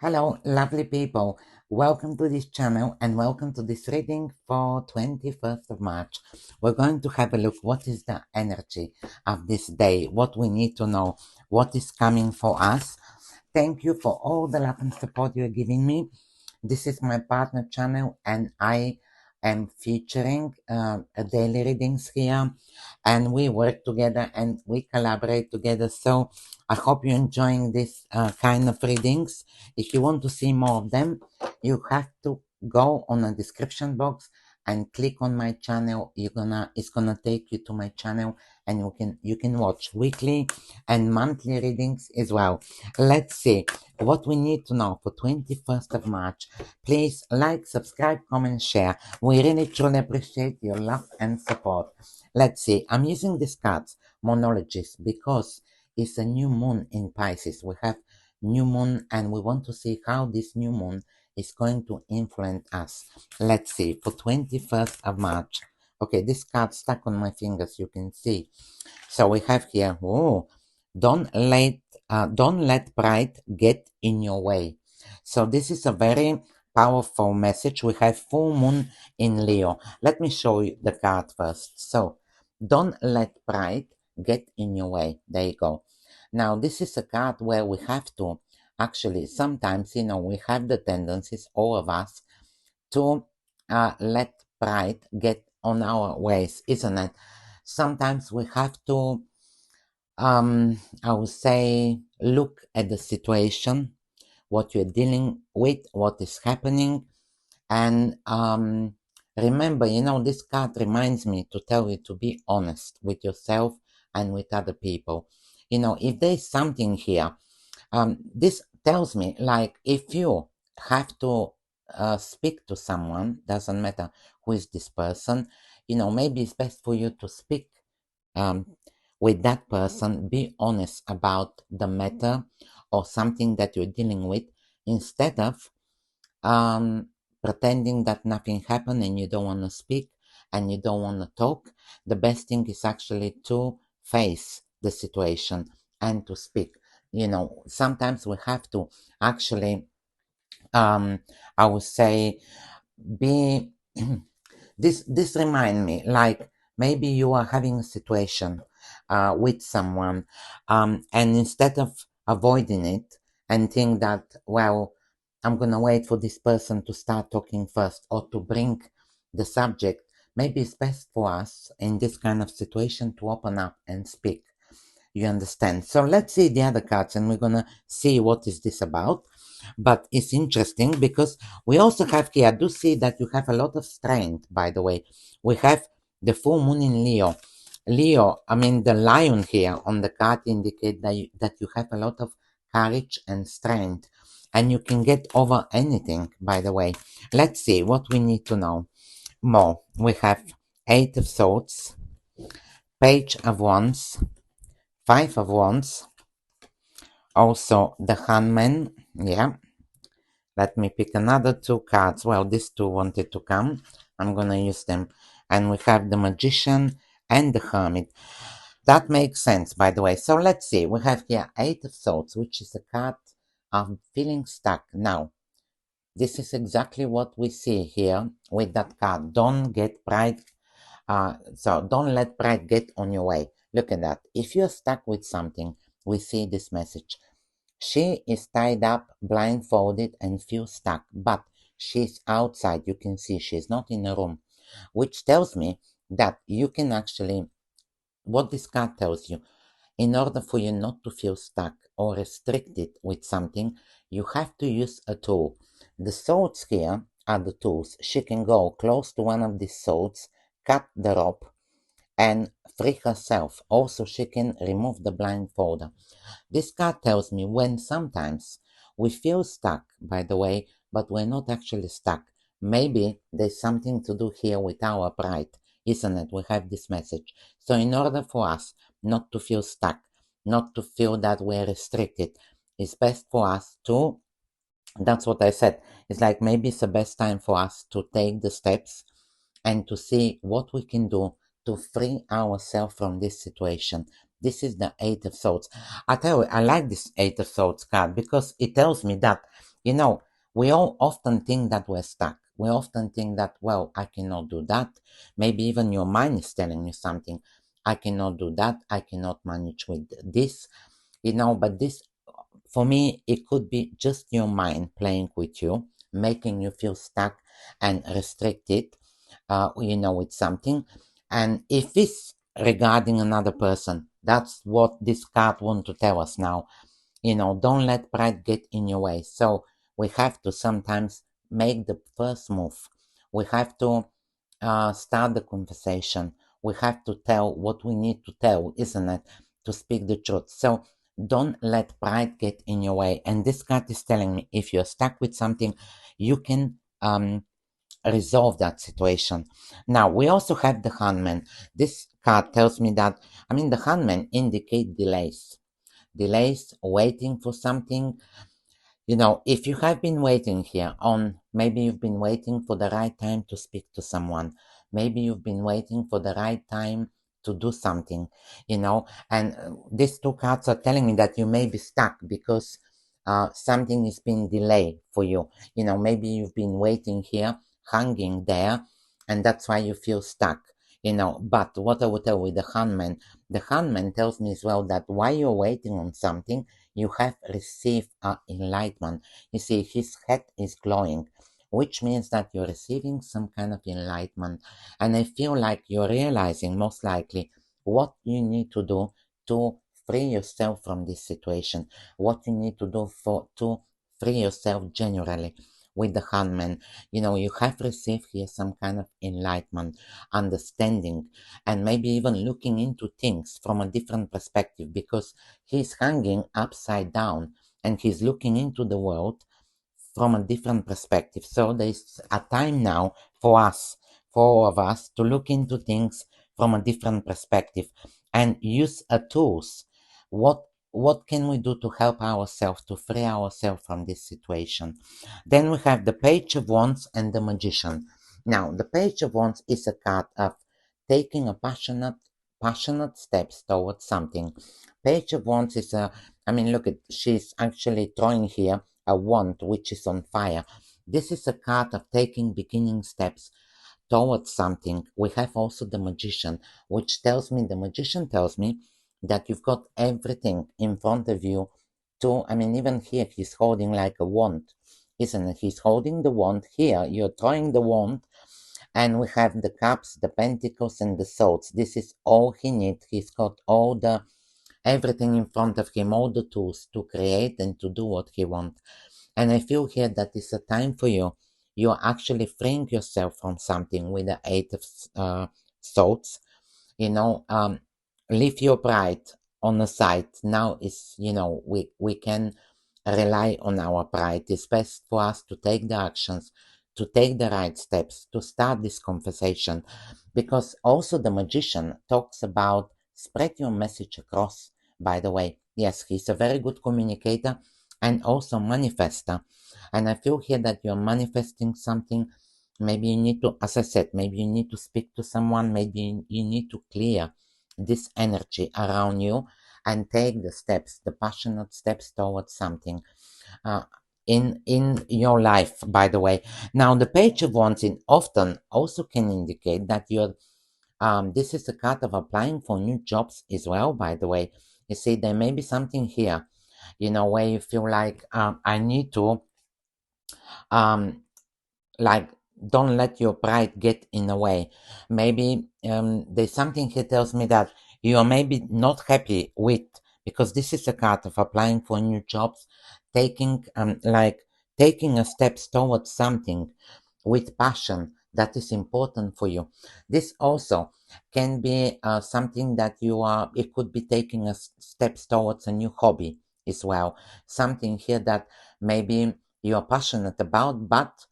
Hello, lovely people. Welcome to this channel and welcome to this reading for 21st of March. We're going to have a look what is the energy of this day, what we need to know, what is coming for us. Thank you for all the love and support you're giving me. This is my partner channel and I am featuring daily readings here, and we work together and we collaborate together. So I hope you're enjoying this kind of readings. If you want to see more of them, you have to go on the description box and click on my channel. It's gonna take you to my channel, and you can watch weekly and monthly readings as well. Let's see what we need to know for 21st of March. Please like, subscribe, comment, share. We really truly appreciate your love and support. Let's see. I'm using these cards, Monologies, because it's a new moon in Pisces. We have new moon and we want to see how this new moon is going to influence us. Let's see. For 21st of March. Okay, this card stuck on my fingers, you can see. So we have here, don't let pride get in your way. So this is a very powerful message. We have full moon in Leo. Let me show you the card first. So don't let pride get in your way. There you go. Now this is a card where we have to actually sometimes, we have the tendencies, all of us, to let pride get on our ways, isn't it? Sometimes we have to I would say look at the situation, what you're dealing with, what is happening, and remember, this card reminds me to tell you to be honest with yourself and with other people. If there's something here, this tells me, like, if you have to speak to someone, doesn't matter who is this person, maybe it's best for you to speak um, with that person, be honest about the matter or something that you're dealing with, instead of pretending that nothing happened and you don't want to speak and you don't want to talk. The best thing is actually to face the situation and to speak. Sometimes we have to actually, I would say, be this remind me, like, maybe you are having a situation with someone, and instead of avoiding it and think that, well, I'm gonna wait for this person to start talking first or to bring the subject, maybe it's best for us in this kind of situation to open up and speak. You understand? So let's see the other cards and we're gonna see what is this about. But it's interesting because we also have here, I do see that you have a lot of strength, by the way. We have the full moon in Leo. Leo, I mean, the lion here on the card indicate that you have a lot of courage and strength, and you can get over anything, by the way. Let's see what we need to know more. We have Eight of Swords, Page of Wands, Five of Wands, also the Hangman. Yeah, let me pick another two cards. Well, these two wanted to come. I'm gonna use them. And we have the Magician and the Hermit. That makes sense, by the way. So let's see. We have here Eight of Swords, which is a card of feeling stuck. Now, this is exactly what we see here with that card. Don't get pride. So don't let pride get on your way. Look at that. If you're stuck with something, we see this message. She is tied up, blindfolded, and feels stuck, but she's outside. You can see she's not in a room, which tells me that you can actually, what this card tells you, in order for you not to feel stuck or restricted with something, you have to use a tool. The swords here are the tools. She can go close to one of these swords, cut the rope, and free herself. Also, she can remove the blindfold. This card tells me when sometimes we feel stuck, by the way, but we're not actually stuck. Maybe there's something to do here with our pride, isn't it? We have this message. So in order for us not to feel stuck, not to feel that we're restricted, it's best for us to, that's what I said. It's like maybe it's the best time for us to take the steps and to see what we can do to free ourselves from this situation. This is the Eight of Swords. I tell you, I like this Eight of Swords card because it tells me that, You know, we all often think that we're stuck. We often think that, well, I cannot do that. Maybe even your mind is telling you something. I cannot do that. I cannot manage with this, but this, for me, it could be just your mind playing with you, making you feel stuck and restricted, with something. And if it's regarding another person, that's what this card want to tell us now. Don't let pride get in your way. So we have to sometimes make the first move. We have to start the conversation. We have to tell what we need to tell, isn't it? To speak the truth. So don't let pride get in your way. And this card is telling me if you're stuck with something, you can resolve that situation. Now, we also have the hangman. This card tells me that, the hangman indicate delays, waiting for something. If you have been waiting here on, maybe you've been waiting for the right time to speak to someone. Maybe you've been waiting for the right time to do something, and these two cards are telling me that you may be stuck because something is being delayed for you. Maybe you've been waiting here, hanging there, and that's why you feel stuck. But what I would tell with the handman tells me as well that while you're waiting on something, you have received enlightenment. You see, his head is glowing, which means that you're receiving some kind of enlightenment. And I feel like you're realizing most likely what you need to do to free yourself from this situation, what you need to do to free yourself generally. With the handman, you have received here some kind of enlightenment, understanding, and maybe even looking into things from a different perspective, because he's hanging upside down and he's looking into the world from a different perspective. So there's a time now for us, for all of us, to look into things from a different perspective and use a tools. What can we do to help ourselves, to free ourselves from this situation? Then we have the Page of Wands and the Magician. Now, the Page of Wands is a card of taking a passionate steps towards something. Page of Wands is look at, she's actually throwing here a wand which is on fire. This is a card of taking beginning steps towards something. We have also the Magician, the Magician tells me that you've got everything in front of you even here he's holding like a wand, isn't it? He's holding the wand here, you're throwing the wand, and we have the cups, the pentacles, and the swords. This is all he needs. He's got everything in front of him, all the tools to create and to do what he wants. And I feel here that it's a time for you. You're actually freeing yourself from something with the Eight of Swords. Leave your pride on the side. Now is, we can rely on our pride. It's best for us to take the actions, to take the right steps, to start this conversation. Because also the Magician talks about spread your message across, by the way. Yes, he's a very good communicator and also manifester. And I feel here that you're manifesting something. Maybe you need to, as I said, maybe you need to speak to someone. Maybe you need to clear this energy around you and take the steps, the passionate steps towards something in your life, by the way. Now, the Page of Wands often also can indicate that you're this is a card of applying for new jobs as well, by the way. You see, there may be something here, where you feel like I need to like don't let your pride get in the way. Maybe there's something here tells me that you are maybe not happy with, because this is a card of applying for new jobs, taking taking a steps towards something with passion that is important for you. This also can be something that it could be taking a steps towards a new hobby as well, something here that maybe you are passionate about, but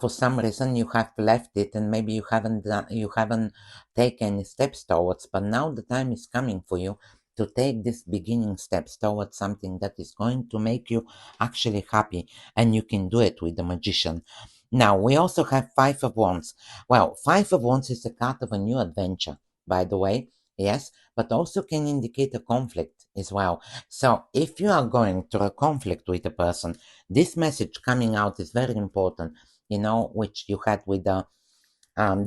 for some reason you have left it, and maybe you haven't taken any steps towards, but now the time is coming for you to take these beginning steps towards something that is going to make you actually happy, and you can do it with the Magician. Now, we also have Five of Wands. Well, Five of Wands is a card of a new adventure, by the way. yes, but also can indicate a conflict as well. So if you are going through a conflict with a person, this message coming out is very important, which you had with the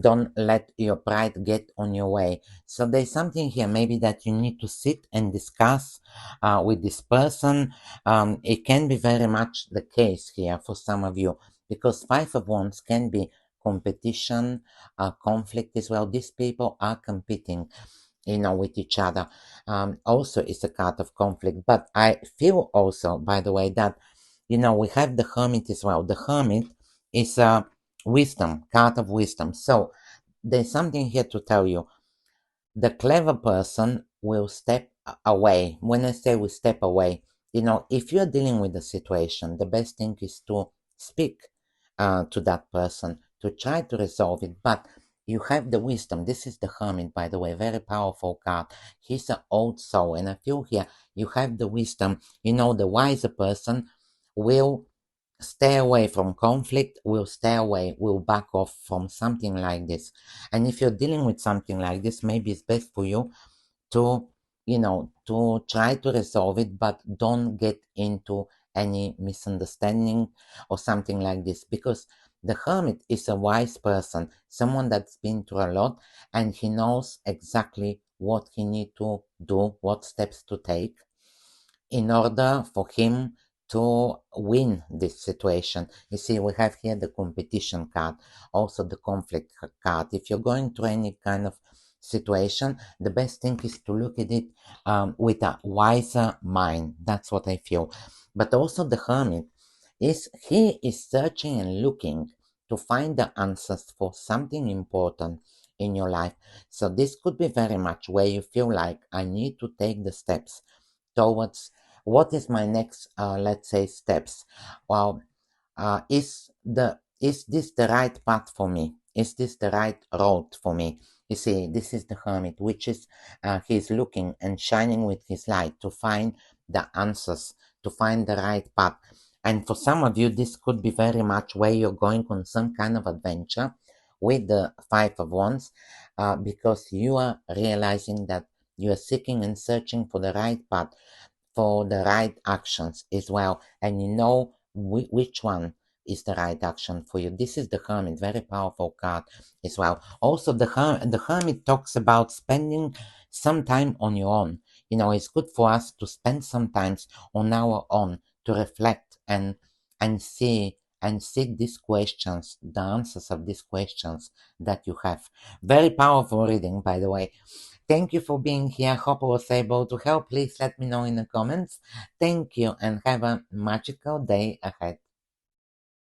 don't let your pride get on your way. So there's something here maybe that you need to sit and discuss with this person. It can be very much the case here for some of you, because Five of Wands can be competition, conflict as well. These people are competing, with each other. Also, it's a card of conflict. But I feel also, by the way, that, we have the Hermit as well. The Hermit is a wisdom, card of wisdom. So there's something here to tell you. The clever person will step away. When I say we step away, if you're dealing with a situation, the best thing is to speak to that person, to try to resolve it. But you have the wisdom. This is the Hermit, by the way, very powerful card. He's an old soul, and I feel here you have the wisdom. The wiser person will stay away from conflict, will stay away, will back off from something like this. And if you're dealing with something like this, maybe it's best for you to, to try to resolve it, but don't get into any misunderstanding or something like this, because the Hermit is a wise person, someone that's been through a lot, and he knows exactly what he need to do, what steps to take in order for him to win this situation. You see, we have here the competition card, also the conflict card. If you're going through any kind of situation, the best thing is to look at it with a wiser mind. That's what I feel. But also the Hermit he is searching and looking to find the answers for something important in your life. So this could be very much where you feel like I need to take the steps towards what is my next, let's say, steps. Well, is this the right path for me? Is this the right road for me? You see, this is the Hermit, which is he's looking and shining with his light to find the answers, to find the right path. And for some of you, this could be very much where you're going on some kind of adventure with the Five of Wands, because you are realizing that you are seeking and searching for the right path, for the right actions as well, and you know which one is the right action for you. This is the Hermit, very powerful card as well. Also, the Hermit talks about spending some time on your own. It's good for us to spend some time on our own to reflect and see and seek these questions, the answers of these questions that you have. Very powerful reading, by the way. Thank you for being here. Hope I was able to help. Please let me know in the comments. Thank you and have a magical day ahead.